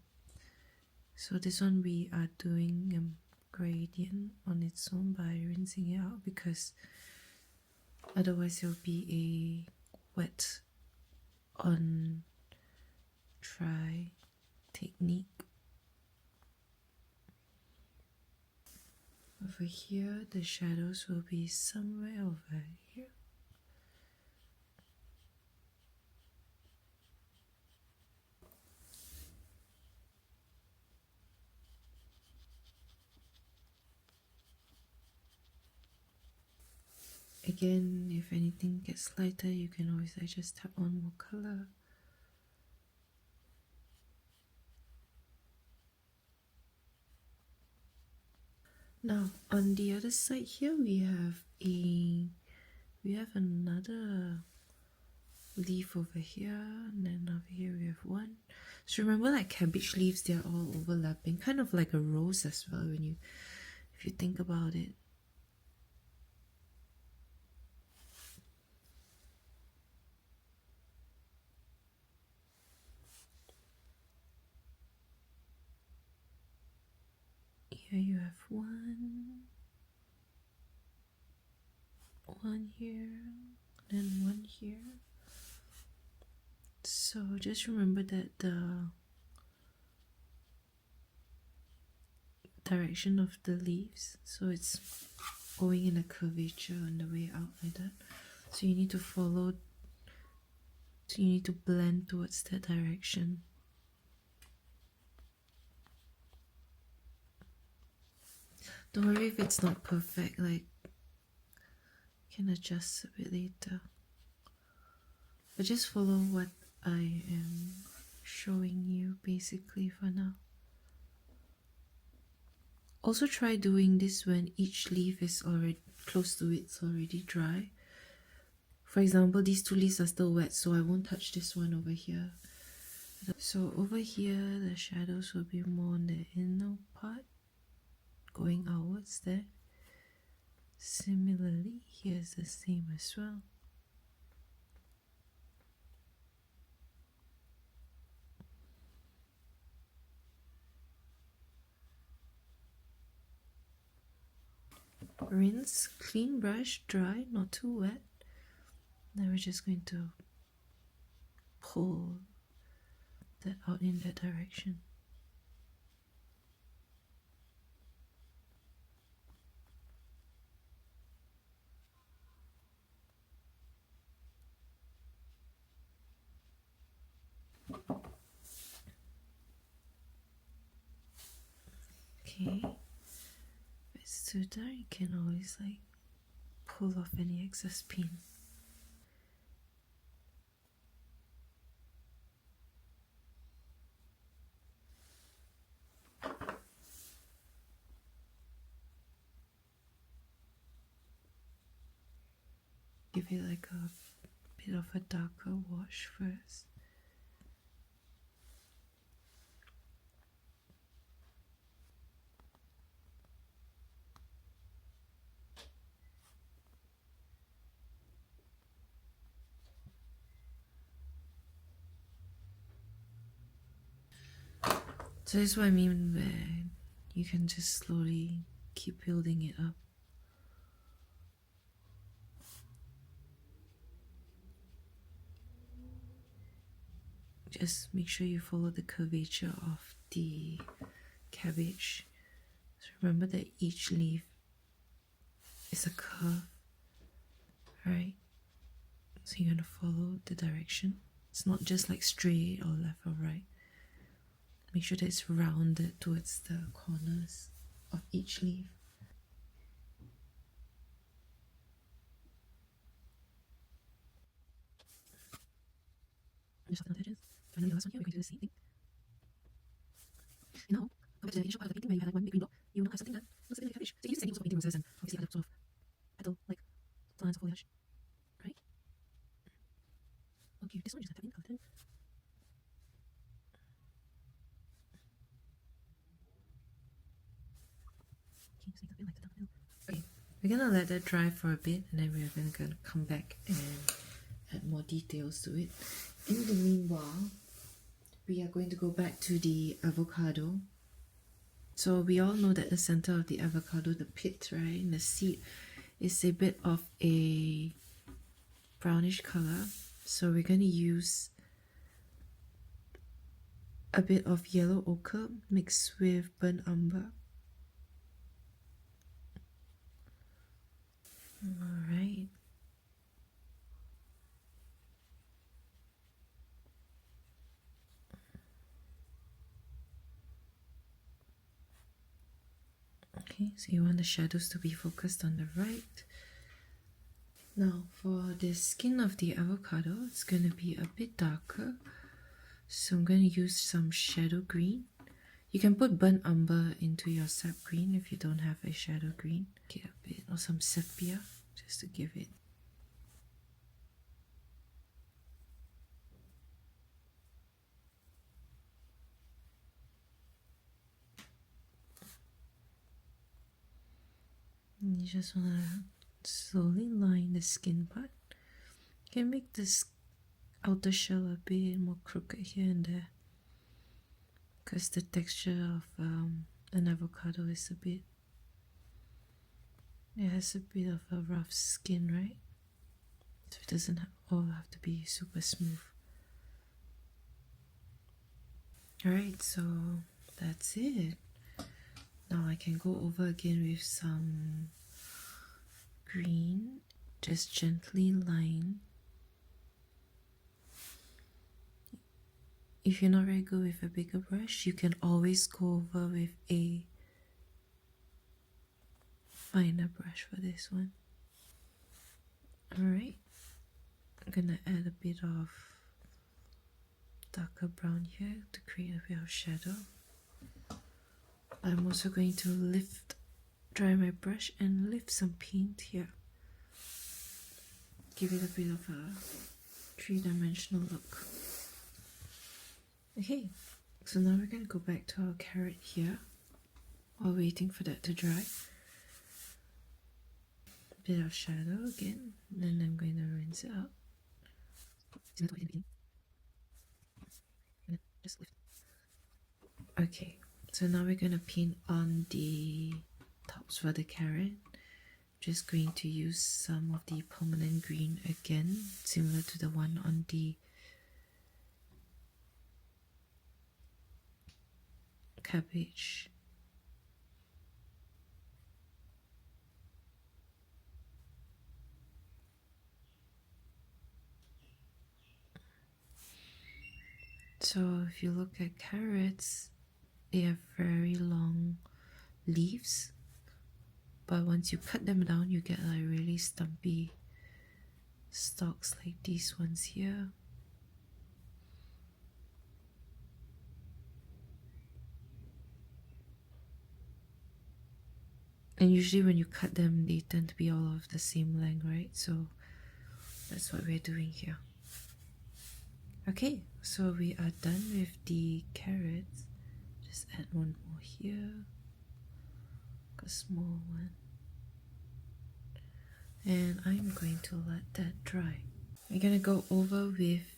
So this one we are doing a gradient on its own by rinsing it out, because otherwise it'll be a wet on dry technique. Over here the shadows will be somewhere over here. Again, if anything gets lighter, you can always just tap on more color. Now on the other side here we have another leaf over here, and then over here we have one. So remember, like cabbage leaves, they're all overlapping, kind of like a rose as well if you think about it. Here you have one here, then one here. So just remember that the direction of the leaves, so it's going in a curvature on the way out like that. So you need to follow, so you need to blend towards that direction. Don't worry if it's not perfect, like you can adjust a bit later. But just follow what I am showing you basically for now. Also try doing this when each leaf is already close to it's already dry. For example, these two leaves are still wet, so I won't touch this one over here. So over here the shadows will be more on the inner part, going outwards there. Similarly, here's the same as well. Rinse, clean brush, dry, not too wet. Now we're just going to pull that out in that direction. Okay, if it's too dark, you can always like pull off any excess paint. Give it like a bit of a darker wash first. So this is what I mean where you can just slowly keep building it up. Just make sure you follow the curvature of the cabbage. So remember that each leaf is a curve, right? So you're going to follow the direction. It's not just like straight or left or right. Make sure that it's rounded towards the corners of each leaf. Just soften out the edges. Finally, the last one here, we're going to do the same thing. And now, go back to the initial part of the painting where you had like one big green block. You will now have something that looks a bit like a cabbage. So you use the techniques of painting roses and obviously other sort of petal, like plants or foliage, right? Okay, this one just have to tap in, color it in. Okay, just make that bit like that down the middle. Okay, we're gonna let that dry for a bit and then we're gonna come back and add more details to it. In the meanwhile, we are going to go back to the avocado. So we all know that the center of the avocado, the pit, right, and the seed is a bit of a brownish color. So we're going to use a bit of yellow ochre mixed with burnt umber. Alright. Okay, so you want the shadows to be focused on the right. Now for the skin of the avocado, it's going to be a bit darker. So I'm going to use some shadow green. You can put burnt umber into your sap green if you don't have a shadow green. Get a bit of some sepia just to give it. And you just want to slowly line the skin part. You can make this outer shell a bit more crooked here and there, because the texture of an avocado is a bit, it has a bit of a rough skin, right? So it doesn't all have to be super smooth. Alright, so that's it. Now I can go over again with some green, just gently line. If you're not very good with a bigger brush, you can always go over with a finer brush for this one. Alright, I'm gonna add a bit of darker brown here to create a bit of shadow. I'm also going to dry my brush and lift some paint here. Give it a bit of a three-dimensional look. Okay, so now we're going to go back to our carrot here while waiting for that to dry. bit of shadow again, then I'm going to rinse it out. Just lift. Okay, so now we're going to paint on the tops for the carrot. Just going to use some of the permanent green again, similar to the one on the cabbage. So if you look at carrots, they have very long leaves, but once you cut them down you get like really stumpy stalks like these ones here. And usually when you cut them, they tend to be all of the same length, right? So that's what we're doing here. Okay, so we are done with the carrots. Just add one more here, a small one. And I'm going to let that dry. We're gonna go over with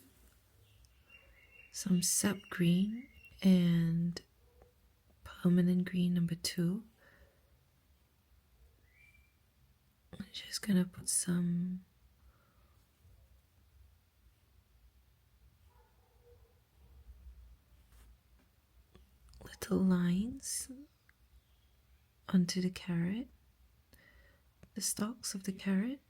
some sap green and permanent green number 2. I'm just gonna put some little lines onto the carrot, the stalks of the carrot.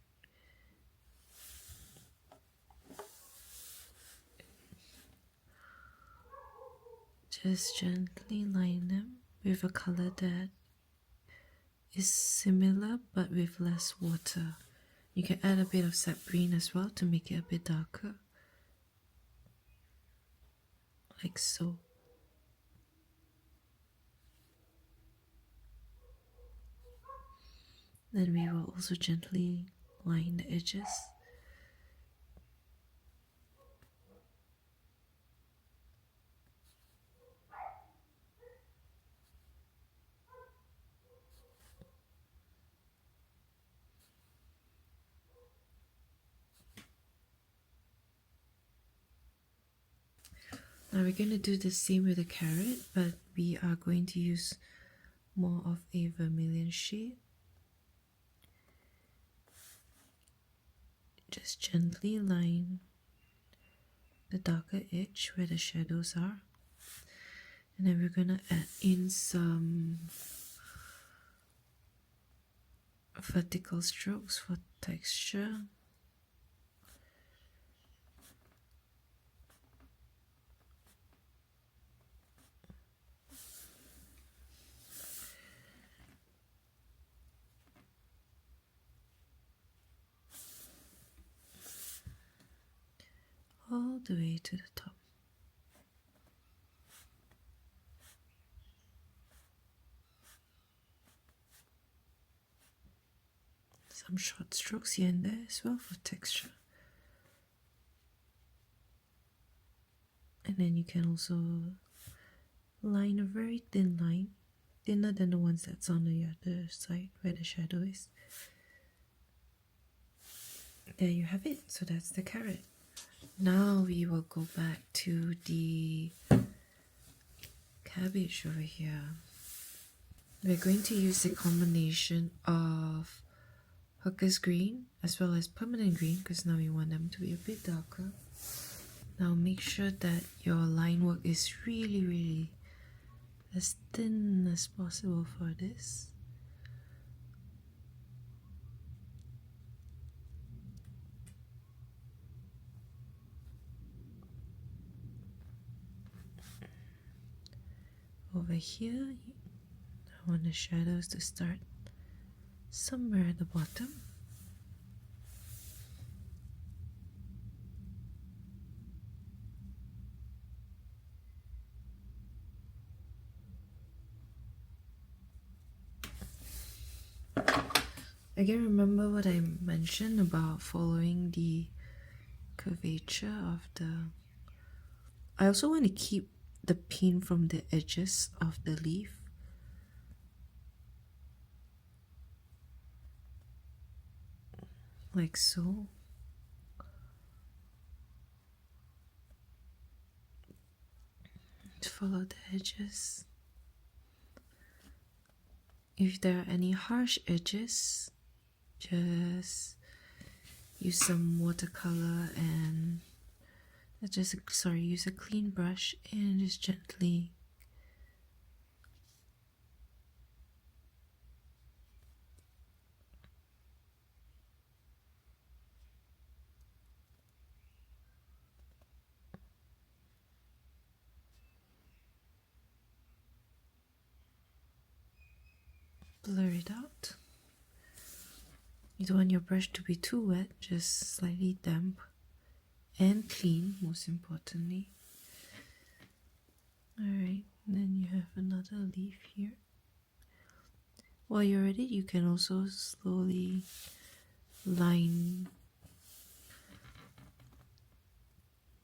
Just gently line them with a color that is similar but with less water. You can add a bit of sap green as well to make it a bit darker, like so. Then we will also gently line the edges. Now we're going to do the same with the carrot, but we are going to use more of a vermilion shade. Just gently line the darker edge where the shadows are. And then we're going to add in some vertical strokes for texture. All the way to the top. Some short strokes here and there as well for texture. And then you can also line a very thin line, thinner than the ones that's on the other side where the shadow is. There you have it. So that's the carrot. Now we will go back to the cabbage over here. We're going to use a combination of hooker's green as well as permanent green because now we want them to be a bit darker. Now make sure that your line work is really as thin as possible for this. Over here, I want the shadows to start somewhere at the bottom. Again, remember what I mentioned about following the curvature of the... I also want to keep the pin from the edges of the leaf. like so. Follow the edges. If there are any harsh edges, just use some watercolor and use a clean brush and just gently blur it out. You don't want your brush to be too wet, just slightly damp and clean, most importantly. Alright, then you have another leaf here. While you're at it, you can also slowly line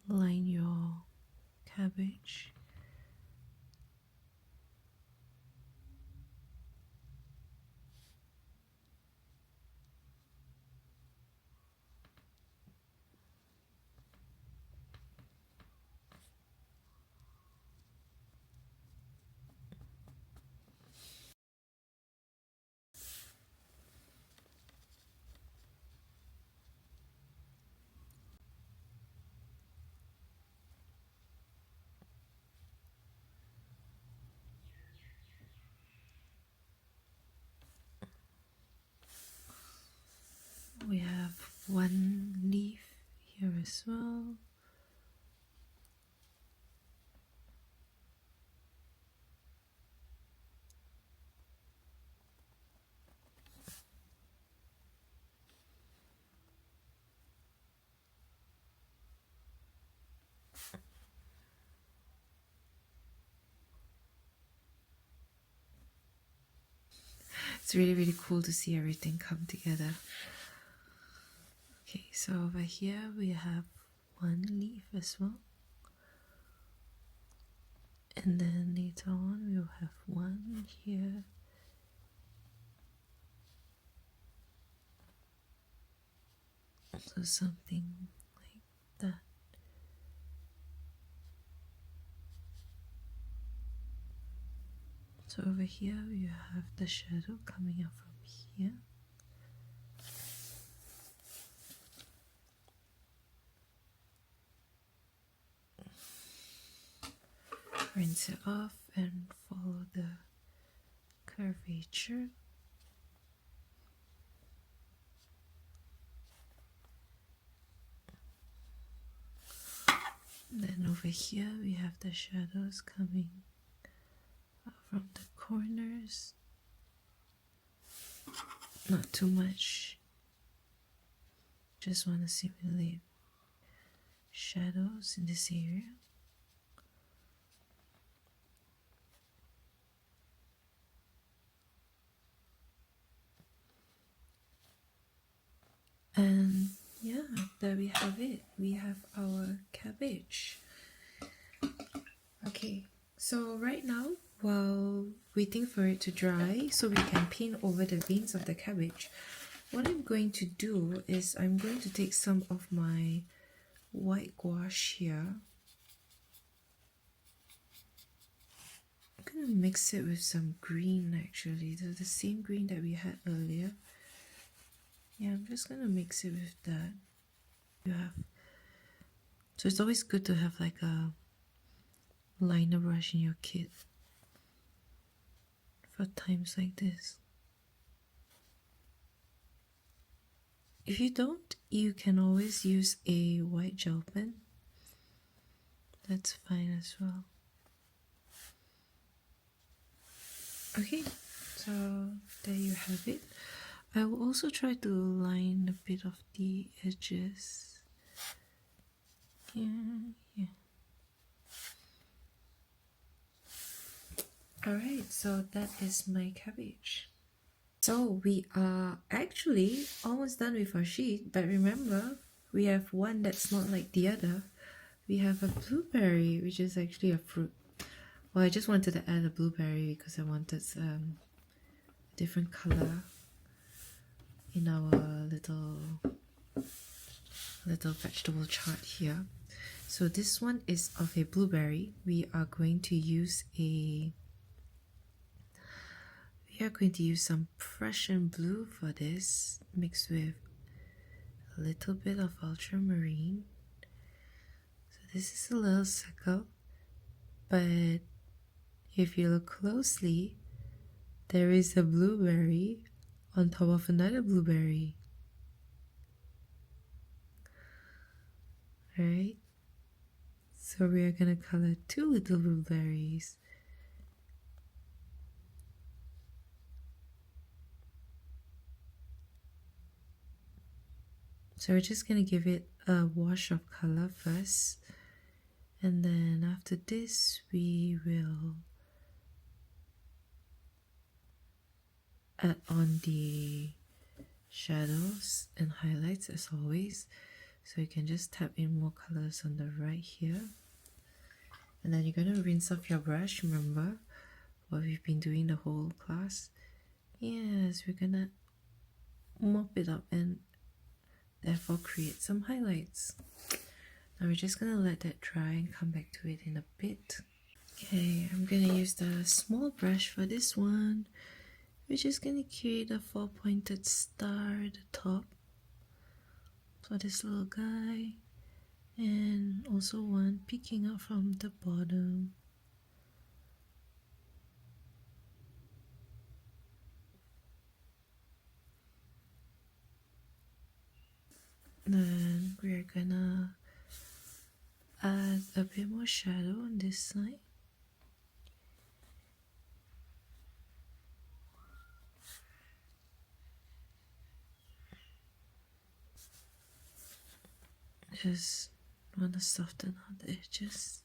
your cabbage. We have one leaf here as well. It's really cool to see everything come together. Okay, so over here we have one leaf as well. And then later on we'll have one here. So something like that. So over here you have the shadow coming up from here. Rinse it off and follow the curvature. Then over here we have the shadows coming out from the corners. Not too much. Just want to simulate shadows in this area. And yeah, there we have it. We have our cabbage. Okay, so right now, while waiting for it to dry so we can paint over the veins of the cabbage, what I'm going to do is I'm going to take some of my white gouache here. I'm going to mix it with some green actually, the same green that we had earlier. Yeah, I'm just going to mix it with that. So it's always good to have like a liner brush in your kit for times like this. If you don't, you can always use a white gel pen. That's fine as well. Okay, so there you have it. I will also try to line a bit of the edges. Yeah. Alright, so that is my cabbage. So we are actually almost done with our sheet, but remember, we have one that's not like the other. We have a blueberry, which is actually a fruit. Well, I just wanted to add a blueberry because I wanted a different color in our little vegetable chart here. So this one is of a blueberry. We are going to use some Prussian blue for this, mixed with a little bit of ultramarine. So this is a little circle, but if you look closely, there is a blueberry on top of another blueberry. Alright, so we are going to color two little blueberries. So we're just going to give it a wash of color first, and then after this we will add on the shadows and highlights as always. So you can just tap in more colors on the right here, and then you're going to rinse off your brush. Remember what we've been doing the whole class? Yes, we're gonna mop it up and therefore create some highlights. Now we're just gonna let that dry and come back to it in a bit. Okay, I'm gonna use the small brush for this one. We're just gonna create a 4-pointed star at the top for this little guy, and also one peeking out from the bottom. Then we're gonna add a bit more shadow on this side. Just want to soften out the edges.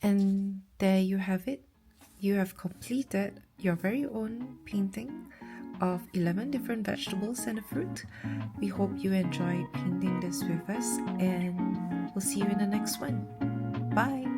And there you have it. You have completed your very own painting of 11 different vegetables and a fruit. We hope you enjoyed painting this with us, and we'll see you in the next one. Bye!